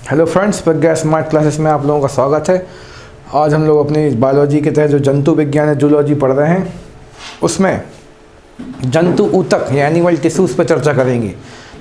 Hello friends, प्रज्ञा smart classes में आप लोगों का स्वागत है। आज हम लोग अपनी बायोलॉजी के तहत जो जंतु विज्ञान है जूलॉजी पढ़ रहे हैं, उसमें जंतु ऊतक या एनिमल टिश्यूज़ पर चर्चा करेंगे।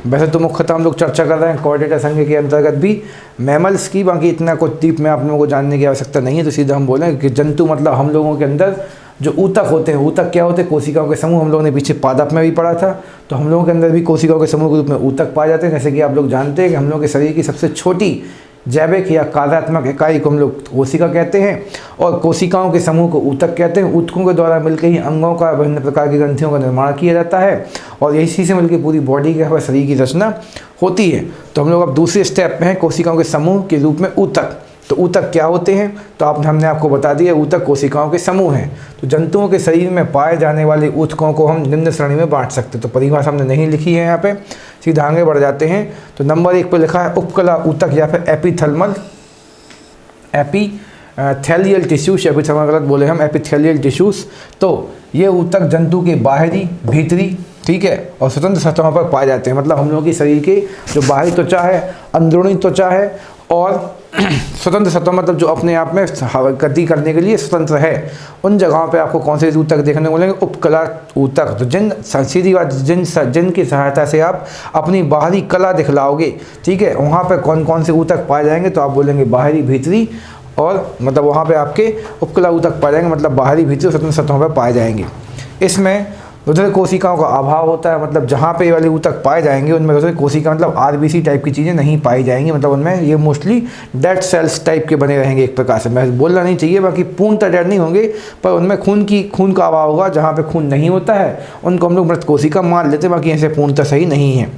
वैसे तो मुख्यतः हम लोग चर्चा कर रहे हैं कॉर्डेटा संघ के अंतर्गत भी मैमल्स की, बाकी इतना कुछ डीप में आप लोगों को जानने की आवश्यकता नहीं है। तो सीधा हम बोलें कि जंतु मतलब हम लोगों के अंदर जो ऊतक होते हैं। ऊतक क्या होते हैं? कोशिकाओं के समूह। हम लोगों ने पीछे पादप में भी पढ़ा था, तो हम लोगों के अंदर भी कोशिकाओं के समूह के रूप में ऊतक पाए जाते हैं। जैसे कि आप लोग जानते हैं कि हम लोगों के शरीर की सबसे छोटी जैविक या कार्यात्मक इकाई को हम लोग कोशिका कहते हैं, और कोशिकाओं के समूह को ऊतक कहते हैं। ऊतकों के द्वारा मिलकर ही अंगों का, विभिन्न प्रकार की ग्रंथियों का निर्माण किया जाता है, और इसी से मिलकर पूरी बॉडी के हमारे शरीर की रचना होती है। तो हम लोग अब दूसरे स्टेप में हैं कोशिकाओं के समूह के रूप में ऊतक। तो ऊतक क्या होते हैं? तो हमने आपको बता दिया, ऊतक कोशिकाओं के समूह हैं। तो जंतुओं के शरीर में पाए जाने वाले ऊतकों को हम निम्न श्रेणी में बांट सकते हैं। तो परिभाषा हमने नहीं लिखी है यहाँ पे, सीधा आगे बढ़ जाते हैं। तो नंबर 1 पर लिखा है उपकला ऊतक या फिर एपिथेलियल टिश्यूज। एपिथेलियल गलत बोले हम, एपिथेलियल टिश्यूज। तो ये ऊतक जंतु के बाहरी, भीतरी, ठीक है, और स्वतंत्र सतहों पर पाए जाते हैं। मतलब हम लोगों की शरीर के जो बाहरी त्वचा है, अंदरूनी त्वचा है, और स्वतंत्र सतह मतलब जो अपने आप में गति करने के लिए स्वतंत्र है, उन जगहों पे आपको कौन से ऊतक देखने को मिलेंगे? उपकला ऊतक। तो सीधी बात, जिनकी सहायता से आप अपनी बाहरी कला दिखलाओगे, ठीक है, वहाँ पे कौन कौन से ऊतक पाए जाएंगे? तो आप बोलेंगे बाहरी, भीतरी, और मतलब वहाँ पे आपके उपकला ऊतक पाए जाएंगे, मतलब बाहरी, भीतरी, स्वतंत्र सतहों पर पाए जाएंगे। इसमें रुधिर कोशिकाओं का अभाव होता है। मतलब जहाँ पे वाले ऊतक पाए जाएंगे उनमें रुधिर कोशिका मतलब आरबीसी टाइप की चीज़ें नहीं पाई जाएंगी। मतलब उनमें ये मोस्टली डेड सेल्स टाइप के बने रहेंगे एक प्रकार से। मैं बोलना नहीं चाहिए, बाकी पूर्णतः डेड नहीं होंगे, पर उनमें खून का अभाव होगा। जहाँ पे खून नहीं होता है उनको हम लोग मृत कोशिका मान लेते हैं, बाकी ऐसे पूर्णतः सही नहीं है।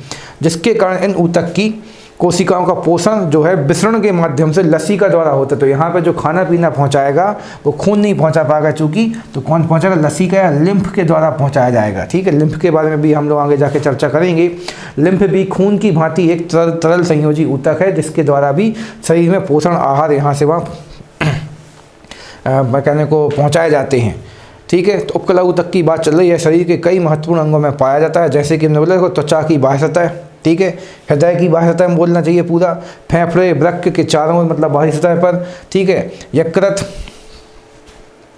जिसके कारण इन ऊतक की कोशिकाओं का पोषण जो है विसरण के माध्यम से लसिका द्वारा होता है। तो यहाँ पे जो खाना पीना पहुँचाएगा वो खून नहीं पहुँचा पाएगा, चूँकि तो कौन पहुँचाएगा? लसिका या लिम्फ के द्वारा पहुँचाया जाएगा। ठीक है, लिम्फ के बारे में भी हम लोग आगे जाके चर्चा करेंगे। लिम्फ भी खून की भांति एक तरल संयोजी ऊतक है, जिसके द्वारा भी शरीर में पोषण आहार यहाँ से वहाँ कहने को पहुँचाए जाते हैं। ठीक है, तो उपकला ऊतक की बात चल रही है। शरीर के कई महत्वपूर्ण अंगों में पाया जाता है, जैसे कि हमने बोला त्वचा की बाह्य सतह, ठीक है, हृदय की बाह्य सतह में बोलना चाहिए पूरा, फेफड़े, वृक्क के चारों ओर मतलब बाहरी सतह पर, ठीक है, यकृत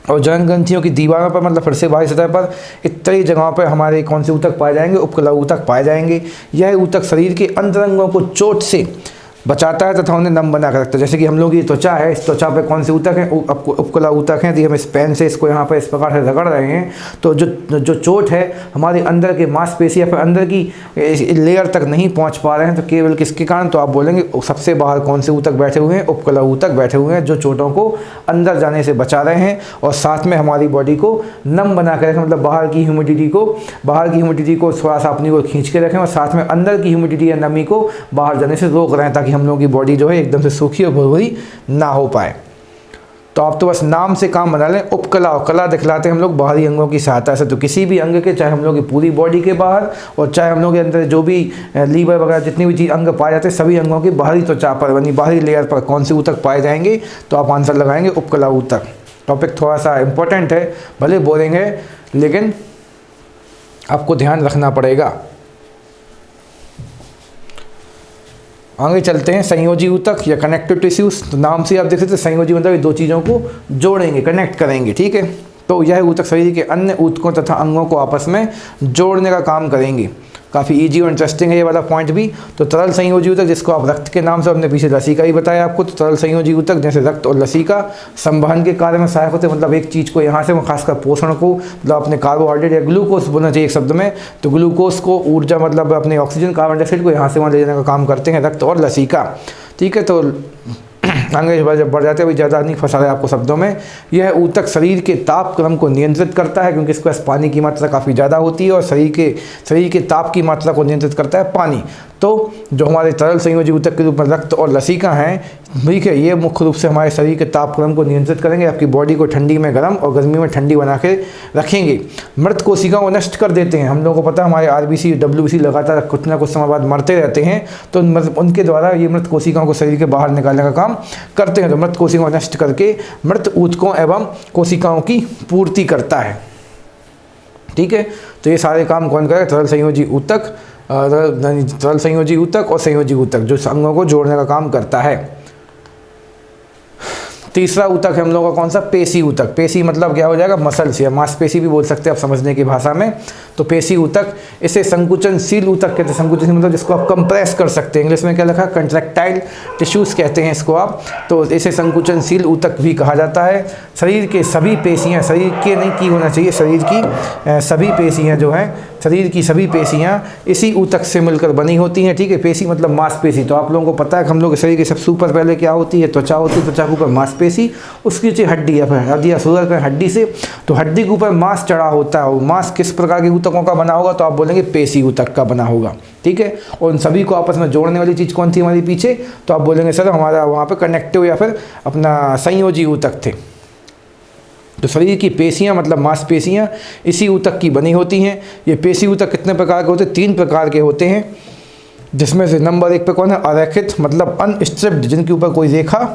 और जनन ग्रंथियों की दीवारों पर मतलब फिर से बाहरी सतह पर, इत्यादि जगहों पर हमारे कौन से ऊतक पाए जाएंगे? उपकला ऊतक पाए जाएंगे। यह ऊतक शरीर के अंतरंगों को चोट से बचाता है तथा उन्हें नम बना कर रखता है। जैसे कि हम लोग की त्वचा है, इस त्वचा पे कौन से ऊतक हैं? उपकला ऊतक हैं। तो हम इस पेन से इसको यहाँ पर इस प्रकार से रगड़ रहे हैं, तो जो चोट है हमारे अंदर के मांसपेशी या फिर अंदर की लेयर तक नहीं पहुँच पा रहे हैं, तो केवल किसके कारण? तो आप बोलेंगे सबसे बाहर कौन से ऊतक बैठे हुए हैं? उपकला ऊतक बैठे हुए हैं, जो चोटों को अंदर जाने से बचा रहे हैं और साथ में हमारी बॉडी को नम बना के रखें। मतलब बाहर की ह्यूमिडिटी को थोड़ा सा अपनी को खींच के रखें, और साथ में अंदर की ह्यूमिडिटी या नमी को बाहर जाने से रोक रहे हैं, ताकि हम लोगों की बॉडी जो है एकदम से सूखी और भुरभुरी ना हो पाए। तो आप तो बस नाम से काम बना लें। उपकला और कला दिखलाते हैं हम लोग बाहरी अंगों की सहायता से। तो किसी भी अंग के, चाहे हम लोग की पूरी बॉडी के बाहर और चाहे हम लोग के अंदर जो भी लीवर वगैरह जितनी भी चीज़ अंग पाए जाते हैं, सभी अंगों की बाहरी त्वचा पर यानी बाहरी लेयर पर कौन से ऊतक पाए जाएंगे? तो आप आंसर लगाएंगे उपकला ऊतक। टॉपिक थोड़ा सा इंपॉर्टेंट है, भले बोरिंग है, लेकिन आपको ध्यान रखना पड़ेगा। आगे चलते हैं, संयोजी ऊतक या कनेक्टिव टिश्यूज। तो नाम से आप देख सकते हैं, संयोजी मतलब दो चीज़ों को जोड़ेंगे, कनेक्ट करेंगे, ठीक है। तो यह ऊतक शरीर के अन्य ऊतकों तथा अंगों को आपस में जोड़ने का काम करेंगे। काफ़ी इजी और इंटरेस्टिंग है ये वाला पॉइंट भी। तो तरल संयोजी ऊतक, जिसको आप रक्त के नाम से, हमने पीछे लसिका ही बताया आपको। तो तरल संयोजी ऊतक जैसे रक्त और लसिका संवहन के कार्य में सहायक होते हैं। मतलब एक चीज़ को यहाँ से खासकर पोषण को, मतलब अपने कार्बोहाइड्रेट या ग्लूकोज बोलना चाहिए एक शब्द में, तो ग्लूकोज को ऊर्जा मतलब अपने ऑक्सीजन, कार्बन डाइऑक्साइड को यहाँ से वहाँ ले जाने का काम करते हैं रक्त और लसिका। ठीक है, तो आगे जब बढ़ जाते हैं, अभी ज़्यादा नहीं फंसा रहे आपको शब्दों में। यह ऊतक शरीर के ताप क्रम को नियंत्रित करता है, क्योंकि इसके पास पानी की मात्रा काफ़ी ज़्यादा होती है, और शरीर के ताप की मात्रा को नियंत्रित करता है पानी। तो जो हमारे तरल संयोजी ऊतक के रूप में रक्त और लसिका हैं, ठीक है, ये मुख्य रूप से हमारे शरीर के तापक्रम को नियंत्रित करेंगे, आपकी बॉडी को ठंडी में गर्म और गर्मी में ठंडी बना के रखेंगे। मृत कोशिकाओं को नष्ट कर देते हैं। हम लोगों को पता है हमारे आरबीसी, डब्ल्यूबीसी लगातार कुछ ना कुछ समय बाद मरते रहते हैं, तो उनके द्वारा ये मृत कोशिकाओं को शरीर के बाहर निकालने का काम करते हैं। तो मृत कोशिकाओं को नष्ट करके मृत ऊतकों एवं कोशिकाओं की पूर्ति करता है। ठीक है, तो ये सारे काम कौन करेगा? तरल संयोजी ऊतक तरल संयोजी ऊतक और संयोजी ऊतक जो अंगों को जोड़ने का काम करता है। तीसरा ऊतक है हम लोगों का कौन सा, पेशी ऊतक। पेशी मतलब क्या हो जाएगा, मसल्स या मांसपेशी भी बोल सकते हैं आप समझने की भाषा में। तो पेशी ऊतक, इसे संकुचनशील ऊतक कहते हैं। संकुचनशील मतलब जिसको आप कंप्रेस कर सकते हैं, इंग्लिश में क्या लिखा है, कंट्रैक्टाइल टिश्यूज कहते हैं इसको आप। तो इसे संकुचनशील ऊतक भी कहा जाता है। शरीर के सभी पेशियाँ, शरीर के नहीं की होना चाहिए, शरीर की सभी पेशियाँ जो हैं, शरीर की सभी पेशियाँ इसी ऊतक से मिलकर बनी होती हैं। ठीक है, पेशी मतलब मांसपेशी। तो आप लोगों को पता है कि हम लोग शरीर के सबसे ऊपर पहले क्या होती है, त्वचा होती है, त्वचा के ऊपर मांसपेशी, उसके नीचे हड्डी या फिर हड्डी या सूरज में हड्डी से, तो हड्डी के ऊपर मांस चढ़ा होता है। और मांस किस प्रकार के ऊतकों का बना होगा, तो आप बोलेंगे पेशी ऊतक का बना होगा। ठीक है, और उन सभी को आपस में जोड़ने वाली चीज़ कौन थी हमारी पीछे, तो आप बोलेंगे सर हमारा वहाँ पर कनेक्टिव या फिर अपना संयोजी ऊतक थे। तो शरीर की पेशियाँ मतलब मांसपेशियाँ इसी ऊतक की बनी होती हैं। ये पेशी ऊतक कितने प्रकार के होते हैं, 3 प्रकार के होते हैं, जिसमें से नंबर 1 पे कौन है, अरेखित मतलब अनस्ट्रिप्ड, जिनके ऊपर कोई रेखा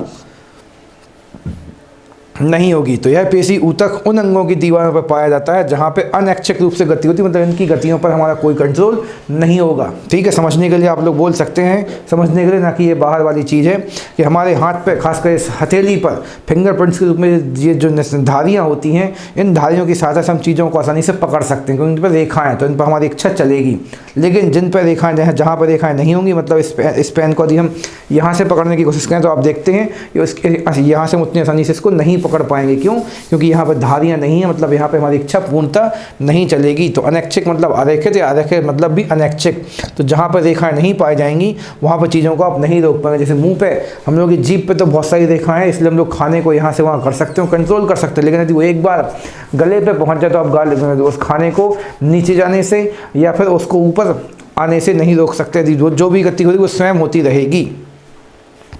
नहीं होगी। तो यह पेशी ऊतक उन अंगों की दीवारों पर पाया जाता है जहाँ पे अनैच्छिक रूप से गति होती है, मतलब इनकी गतियों पर हमारा कोई कंट्रोल नहीं होगा। ठीक है, समझने के लिए आप लोग बोल सकते हैं, समझने के लिए, ना कि ये बाहर वाली चीज़ है कि हमारे हाथ पे खासकर इस हथेली पर फिंगरप्रिंट्स के रूप में ये जो धारियाँ होती हैं, इन धारियों की सहायता से हम चीज़ों को आसानी से पकड़ सकते हैं, क्योंकि इन पर रेखाएँ, तो इन पर हमारी इच्छा चलेगी। लेकिन जिन पर रेखाएँ, जहाँ पर रेखाएँ नहीं होंगी, मतलब इस पेन को यदि हम यहाँ से पकड़ने की कोशिश करें तो आप देखते हैं कि उसके यहाँ से हम उतनी आसानी से इसको नहीं पकड़ पाएंगे। क्यों, क्योंकि यहाँ पर धारियाँ नहीं है, मतलब यहाँ पे हमारी इच्छा पूर्णतः नहीं चलेगी। तो अनैच्छिक मतलब अरेखित, या अरेखित मतलब भी अनैच्छिक। तो जहाँ पर रेखाएं नहीं पाई जाएंगी वहाँ पर चीज़ों को आप नहीं रोक पाएंगे। जैसे मुंह पे, हम लोग की जीभ पे तो बहुत सारी रेखाएं हैं, इसलिए हम लोग खाने को यहाँ से वहाँ कर सकते हो, कंट्रोल कर सकते हैं। लेकिन यदि वो एक बार गले पे पहुँच जाए तो आप उस खाने को नीचे जाने से या फिर उसको ऊपर आने से नहीं रोक सकते। जो भी गति होगी वो स्वयं होती रहेगी।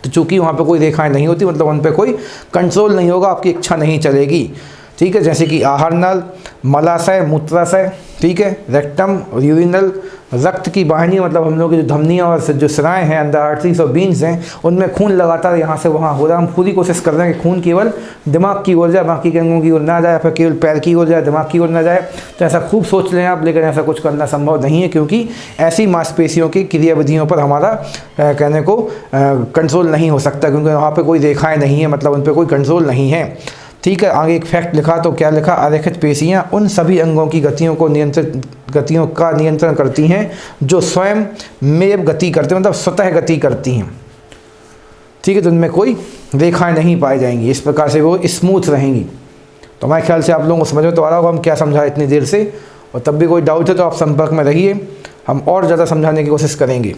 तो चूँकि वहाँ पे कोई रेखाएं नहीं होती, मतलब उन पे कोई कंट्रोल नहीं होगा, आपकी इच्छा नहीं चलेगी। ठीक है, जैसे कि आहार नल, मलाशय, मूत्राशय, ठीक है, रेक्टम और यूरिनल, रक्त की वाहिनी मतलब हम लोग की जो धमनियाँ और जो सिराएँ हैं, अंदर आर्टरीज और बीन्स हैं, उनमें खून लगातार यहाँ से वहाँ हो रहा है। हम पूरी कोशिश कर रहे हैं कि खून केवल दिमाग की ओर जाए, बाकी के अंगों की ओर ना जाए, फिर केवल पैर की ओर जाए, दिमाग की ओर ना जाए। तो ऐसा खूब सोच लें आप, लेकिन ऐसा कुछ करना संभव नहीं है, क्योंकि ऐसी मांसपेशियों की क्रियाविधियों पर हमारा कहने को कंट्रोल नहीं हो सकता, क्योंकि वहाँ पर कोई रेखाएँ नहीं है, मतलब उन पर कोई कंट्रोल नहीं है। ठीक है, आगे एक फैक्ट लिखा, तो क्या लिखा, अरेखित पेशियाँ उन सभी अंगों की गतियों का नियंत्रण करती हैं जो स्वयं में गति करते हैं, मतलब स्वतः गति करती हैं। ठीक है, तो उनमें कोई रेखाएं नहीं पाई जाएंगी, इस प्रकार से वो स्मूथ रहेंगी। तो हमारे ख्याल से आप लोगों को समझ में तो आ रहा होगा हम क्या समझा इतनी देर से, और तब भी कोई डाउट है तो आप संपर्क में रहिए, हम और ज़्यादा समझाने की कोशिश करेंगे।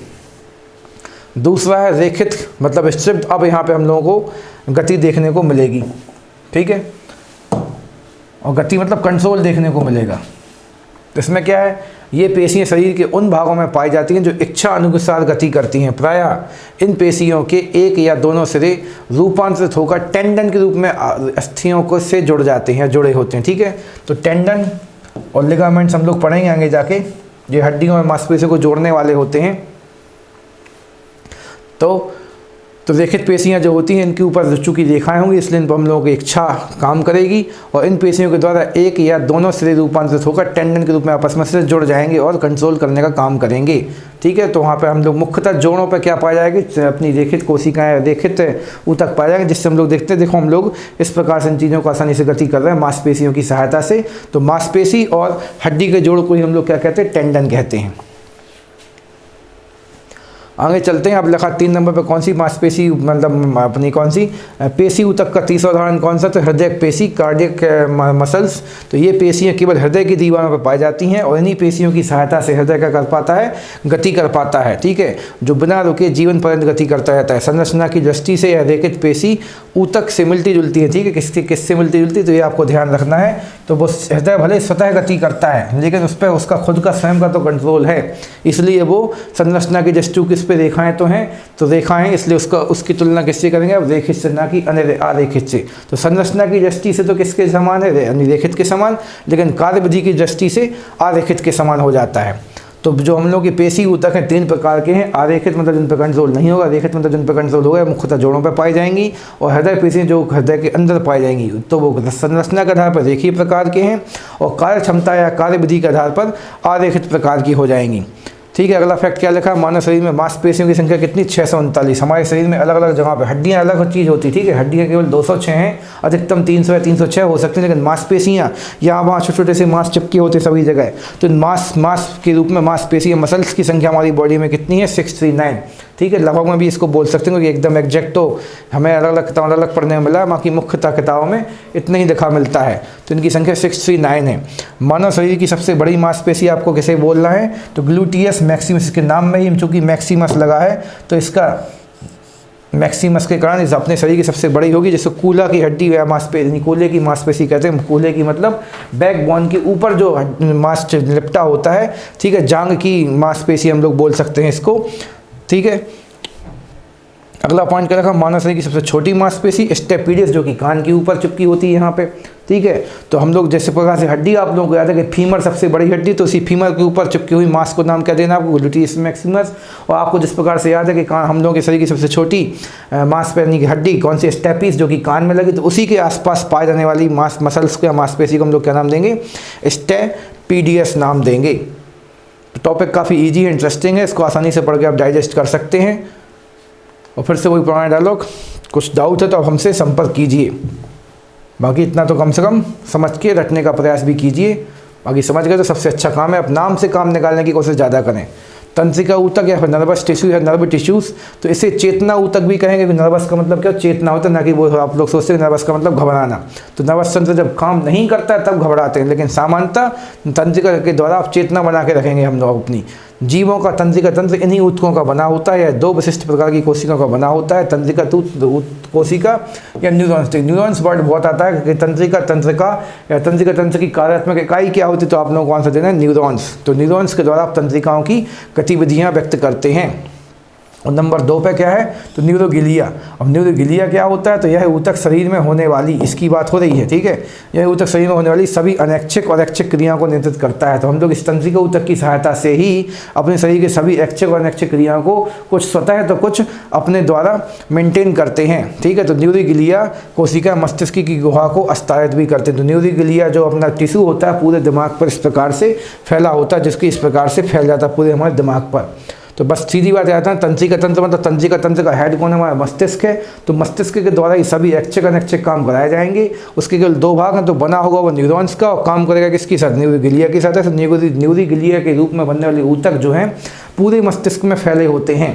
दूसरा है रेखित मतलब स्ट्रिप्ड। अब यहाँ पर हम लोगों को गति देखने को मिलेगी। ठीक है, और गति मतलब कंट्रोल देखने को मिलेगा। तो इसमें क्या है, ये पेशियाँ शरीर के उन भागों में पाई जाती हैं जो इच्छा अनुसार गति करती हैं। प्रायः इन पेशियों के एक या दोनों सिरे रूपांतरित होकर टेंडन के रूप में अस्थियों को से जुड़ जाते हैं, जुड़े होते हैं। ठीक है, तो टेंडन और लिगामेंट्स हम लोग पढ़ेंगे आगे जाके, ये हड्डियों और मांसपेशियों को जोड़ने वाले होते हैं। तो रेखित पेशियाँ जो होती हैं इनके ऊपर चूँकि रेखाएं होंगी, इसलिए इन पर हम लोगों की इच्छा काम करेगी, और इन पेशियों के द्वारा एक या दोनों सिरे रूपांतरित होकर टेंडन के रूप में आपस में से जुड़ जाएंगे और कंट्रोल करने का काम करेंगे। ठीक है, तो वहाँ पे हम लोग मुख्यतः जोड़ों पे क्या पाया जाएगी, अपनी रेखित कोशिकाएं, रेखित ऊतक पाए जाएंगे, जिससे हम लोग देखते हैं, देखो हम लोग इस प्रकार से इन चीज़ों को आसानी से गति कर रहे हैं मांसपेशियों की सहायता से। तो मांसपेशी और हड्डी के जोड़ को ही हम लोग क्या कहते हैं, टेंडन कहते हैं। आगे चलते हैं। अब लिखा 3 नंबर पर कौन सी मांसपेशी मतलब अपनी कौन सी पेशी ऊतक का तीसरा उदाहरण कौन सा, तो हृदय पेशी, कार्डियक मसल्स। तो ये पेशियाँ केवल हृदय की दीवारों पर पाई जाती हैं और इन्हीं पेशियों की सहायता से हृदय क्या कर पाता है, गति कर पाता है। ठीक है, जो बिना रुके जीवन पर्यंत गति करता रहता है। संरचना की दृष्टि से यह रेखित पेशी ऊतक से मिलती जुलती है। ठीक है, किससे मिलती जुलती, तो ये आपको ध्यान रखना है। तो वो हृदय भले स्वतः गति करता है, लेकिन उस पर उसका खुद का स्वयं का तो कंट्रोल है, इसलिए वो संरचना की दृष्टि किस पे रेखाएं तो हैं, तो रेखाएं, इसलिए उसकी तुलना किससे करेंगे, अब रेखित से, ना कि आरेखित से। तो संरचना की दृष्टि से तो किसके समान है, यानी रेखित के समान, लेकिन कार्यविधि की दृष्टि से आरेखित के समान हो जाता है। तो जो हम लोग की पेशी ऊतक हैं 3 प्रकार के हैं। आरेखित मतलब जिन पर कंट्रोल नहीं होगा, रेखित मतलब जिन पर कंट्रोल होगा, मुख्यतः जोड़ों पर पाई जाएंगी, और हृदय पेशी जो हृदय के अंदर पाई जाएंगी, तो वो संरचना के आधार पर रेखीय प्रकार के हैं और कार्य क्षमता या कार्यविधि के आधार पर आरेखित प्रकार की हो जाएंगी। ठीक है। अगला फैक्ट क्या लिखा है, मानव शरीर में मांसपेशियों की संख्या कितनी, 639। हमारे शरीर में अलग अलग जगह पे हड्डियाँ अलग चीज़ होती है, ठीक है। हड्डियाँ केवल 206 हैं, अधिकतम 300 या 306 हो सकती हैं, लेकिन मांसपेशियाँ यहाँ वहाँ छोटे छोटे से मांस चिपके होते सभी जगह। तो मांस के रूप में मांसपेशियाँ मसल्स की संख्या हमारी बॉडी में कितनी है, 639, ठीक है। लगभग में भी इसको बोल सकते हैं कि एकदम एग्जैक्ट तो हमें अलग अलग किताबों अलग पढ़ने में मिला, बाकी मुख्यतः किताबों में इतना ही लिखा मिलता है। तो इनकी संख्या 639 है। मानव शरीर की सबसे बड़ी मांसपेशी आपको किसे बोलना है, तो ग्लूटियस मैक्सिमस। इसके नाम में ही चूँकि मैक्सिमस लगा है तो इसका मैक्सिमस के कारण इस अपने शरीर की सबसे बड़ी होगी। जैसे कूला की हड्डी या मांसपेशी, कूले की मांसपेशी कहते हैं। कूले की मतलब बैकबोन के ऊपर जो मांस लिपटा होता है, ठीक है। जांग की मांसपेशी हम लोग बोल सकते हैं इसको, ठीक है। अगला पॉइंट क्या रखा, मानव शरीर की सबसे छोटी मांसपेशी स्टेपिडियस, जो कि कान के ऊपर चिपकी होती है यहाँ पे, ठीक है। तो हम लोग जैसे प्रकार से हड्डी आप लोगों को याद है कि फीमर सबसे बड़ी हड्डी, तो उसी फीमर के ऊपर चिपकी हुई मांस को नाम क्या देना आपको, ग्लूटियस मैक्सिमस। और आपको जिस प्रकार से याद है कि कान, हम लोगों के शरीर की सबसे छोटी मांसपेशी की हड्डी कौन सी, स्टेपिस, जो कि कान में लगी, तो उसी के आसपास पाए जाने वाली मसल्स को या मांसपेशी को हम लोग क्या नाम देंगे, स्टेपिडियस नाम देंगे। टॉपिक काफ़ी ईजी है, इंटरेस्टिंग है, इसको आसानी से पढ़ के आप डाइजेस्ट कर सकते हैं। और फिर से वही पुराना डायलॉग, कुछ डाउट है तो आप हमसे संपर्क कीजिए। बाकी इतना तो कम से कम समझ के रटने का प्रयास भी कीजिए। बाकी समझ गए तो सबसे अच्छा काम है, आप नाम से काम निकालने की कोशिश ज़्यादा करें। तंत्रिका ऊतक या फिर नर्वस टिश्यू या नर्व टिश्यूज़, तो इसे चेतना ऊतक भी कहेंगे। कि नर्वस का मतलब क्या, चेतना होता है, ना कि वो आप लोग सोचते हैं नर्वस का मतलब घबराना। तो नर्वस तंत्र जब काम नहीं करता है तब घबराते हैं, लेकिन सामान्यतः तंत्रिका के द्वारा आप चेतना बना के रखेंगे हम लोग अपनी। जीवों का तंत्रिका तंत्र इन्हीं ऊतकों का बना होता है, या दो विशिष्ट प्रकार की कोशिकाओं का बना होता है, तंत्रिका कोशिका या न्यूरॉन्स। न्यूरॉन्स वर्ड बहुत आता है कि तंत्रिका तंत्रिका या तंत्रिका तंत्र की कार्यात्मक इकाई क्या होती है, तो आप लोगों को आंसर देना है न्यूरॉन्स। तो न्यूरॉन्स के द्वारा आप तंत्रिकाओं की गतिविधियाँ व्यक्त करते हैं। और नंबर 2 पे क्या है, तो न्यूरोगिलिया। अब न्यूरोगिलिया क्या होता है, तो यह ऊतक शरीर में होने वाली, इसकी बात हो रही है, ठीक है। यह ऊतक शरीर में होने वाली सभी अनैच्छिक और ऐच्छिक क्रियाओं को नियंत्रित करता है। तो हम लोग इस तंत्रिका ऊतक की सहायता से ही अपने शरीर के सभी ऐच्छिक और अनैच्छिक क्रियाओं को कुछ स्वतः तो कुछ अपने द्वारा मेंटेन करते हैं, ठीक है। तो न्यूरोगिलिया कोशिका मस्तिष्क की गुहा को आस्थायित भी करते हैं। तो न्यूरोगिलिया जो अपना टिश्यू होता है पूरे दिमाग पर इस प्रकार से फैला होता है, जिसकी इस प्रकार से फैल जाता है पूरे हमारे दिमाग पर। तो बस सीधी बात आता है, तंत्रिका तंत्र मतलब तंत्रिका तंत्र का हेड कौन है, हमारा मस्तिष्क है। तो मस्तिष्क के द्वारा ही सभी ऐच्छिक अनैच्छिक काम कराए जाएंगे। उसके केवल 2 भाग हैं, तो बना होगा वो न्यूरॉन्स का, और काम करेगा किसकी साथ, न्यूरोगिलिया के साथ है। तो न्यूरोगिलिया के रूप में बनने वाले ऊतक जो हैं पूरे मस्तिष्क में फैले होते हैं।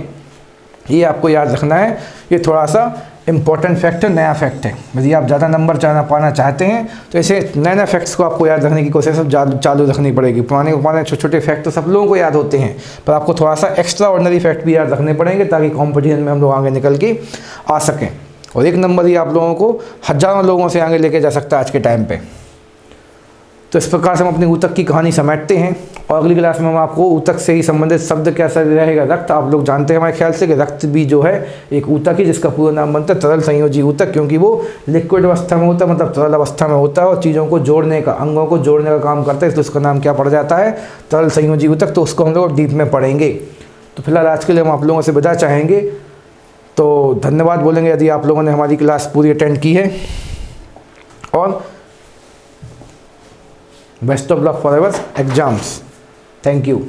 ये आपको याद रखना है, ये थोड़ा सा इंपॉर्टेंट फैक्ट है, नया फैक्ट है। यदि आप ज़्यादा नंबर पाना चाहते हैं तो ऐसे नए नए फैक्ट्स को आपको याद रखने की कोशिश सब चालू रखनी पड़ेगी। पुराने छोटे छोटे फैक्ट तो सब लोगों को याद होते हैं, पर आपको थोड़ा सा एक्स्ट्रा ऑर्डिनरी फैक्ट भी याद रखने पड़ेंगे, ताकि कॉम्पिटिशन में हम लोग आगे निकल के आ सकें। और 1 नंबर ही आप लोगों को हज़ारों लोगों से आगे लेके जा सकता है आज के टाइम पर। तो इस प्रकार से हम अपनी ऊतक की कहानी समेटते हैं, और अगली क्लास में हम आपको ऊतक से ही संबंधित शब्द क्या रहेगा, रक्त। आप लोग जानते हैं हमारे ख्याल से कि रक्त भी जो है एक ऊतक है, जिसका पूरा नाम बनता है तरल संयोजी ऊतक, क्योंकि वो लिक्विड अवस्था में होता है, मतलब तरल अवस्था में होता है, और चीज़ों को जोड़ने का, अंगों को जोड़ने का काम करता है, इसलिए उसका नाम क्या पड़ जाता है, तरल संयोजी ऊतक। तो उसको हम लोग डीप में पढ़ेंगे। तो फिलहाल आज के लिए हम आप लोगों से विदा चाहेंगे। तो धन्यवाद बोलेंगे यदि आप लोगों ने हमारी क्लास पूरी अटेंड की है, और best of luck for ever exams. Thank you.